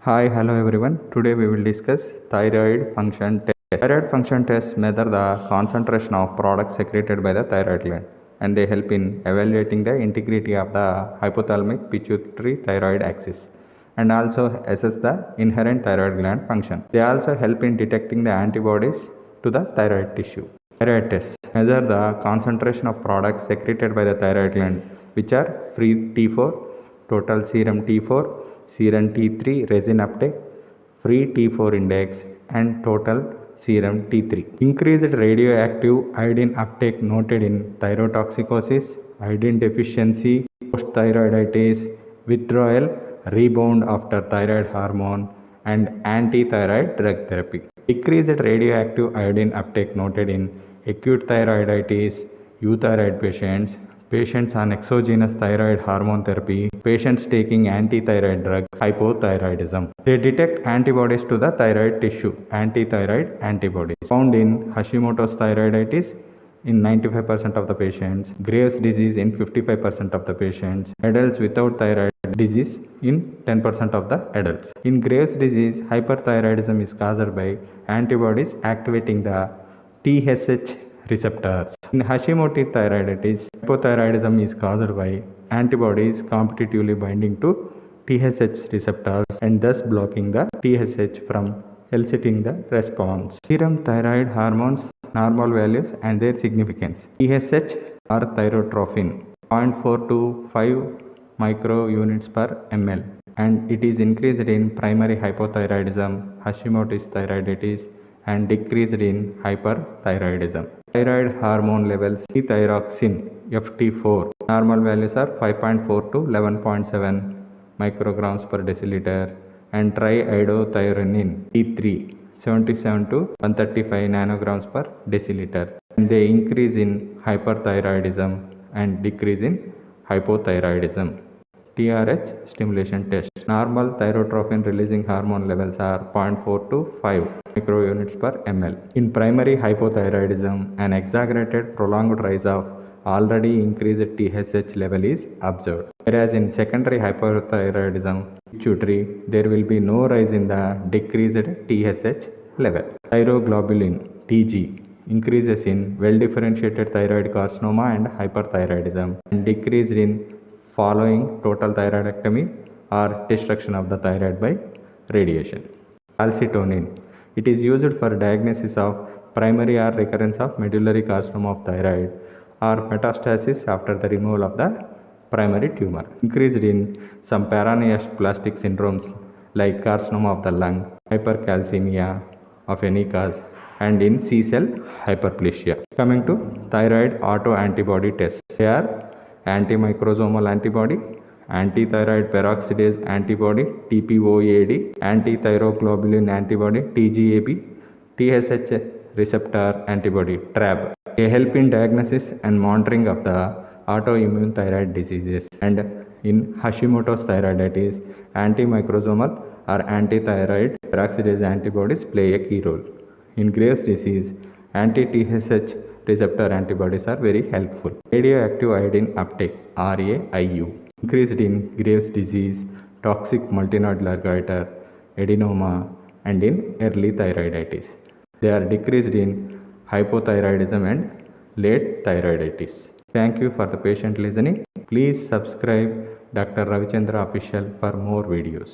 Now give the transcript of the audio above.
Hi, hello everyone. Today we will discuss thyroid function test. Thyroid function tests measure the concentration of products secreted by the thyroid gland, and they help in evaluating the integrity of the hypothalamic pituitary thyroid axis and also assess the inherent thyroid gland function. They also help in detecting the antibodies to the thyroid tissue. Thyroid tests measure the concentration of products secreted by the thyroid gland, which are free T4, total serum T4, serum T3 resin uptake, free T4 index, and total serum T3. Increased radioactive iodine uptake noted in thyrotoxicosis, iodine deficiency, post-thyroiditis, withdrawal, rebound after thyroid hormone, and anti-thyroid drug therapy. Decreased radioactive iodine uptake noted in acute thyroiditis, euthyroid patients, patients on exogenous thyroid hormone therapy, patients taking anti-thyroid drugs, hypothyroidism. They detect antibodies to the thyroid tissue, anti-thyroid antibodies found in Hashimoto's thyroiditis in 95% of the patients, Graves' disease in 55% of the patients, adults without thyroid disease in 10% of the adults. In Graves' disease, hyperthyroidism is caused by antibodies activating the TSH receptors. In Hashimoto's thyroiditis, hypothyroidism is caused by antibodies competitively binding to TSH receptors and thus blocking the TSH from eliciting the response. Serum thyroid hormones normal values and their significance. TSH or thyrotrophin 0.4 to 5 micro units per ml, and it is increased in primary hypothyroidism, Hashimoto's thyroiditis, and decreased in hyperthyroidism. Thyroid hormone levels, thyroxine FT4 normal values are 5.4 to 11.7 micrograms per deciliter, and triiodothyronine T3 77 to 135 nanograms per deciliter, and they increase in hyperthyroidism and decrease in hypothyroidism. TRH stimulation test. Normal thyrotrophin releasing hormone levels are 0.4 to 5 microunits per ml. In primary hypothyroidism, an exaggerated prolonged rise of already increased TSH level is observed. Whereas in secondary hypothyroidism, pituitary, there will be no rise in the decreased TSH level. Thyroglobulin Tg increases in well-differentiated thyroid carcinoma and hyperthyroidism and decreased in following total thyroidectomy or destruction of the thyroid by radiation. Calcitonin. It is used for diagnosis of primary or recurrence of medullary carcinoma of thyroid or metastasis after the removal of the primary tumor. Increased in some paraneoplastic syndromes like carcinoma of the lung, hypercalcemia of any cause, and in C-cell hyperplasia. Coming to thyroid autoantibody tests. They are antimicrosomal antibody, antithyroid peroxidase antibody TPOAD, antithyroglobulin antibody TGAB, TSH receptor antibody TRAB. They help in diagnosis and monitoring of the autoimmune thyroid diseases, and in Hashimoto's thyroiditis, antimicrosomal or antithyroid peroxidase antibodies play a key role. In Graves' disease, anti-TSH receptor antibodies are very helpful. Radioactive iodine uptake RAIU increased in Graves' disease, toxic multinodular goiter, adenoma, and in early thyroiditis. They are decreased in hypothyroidism and late thyroiditis. Thank you for the patient listening. Please subscribe Dr. Ravichandra official for more videos.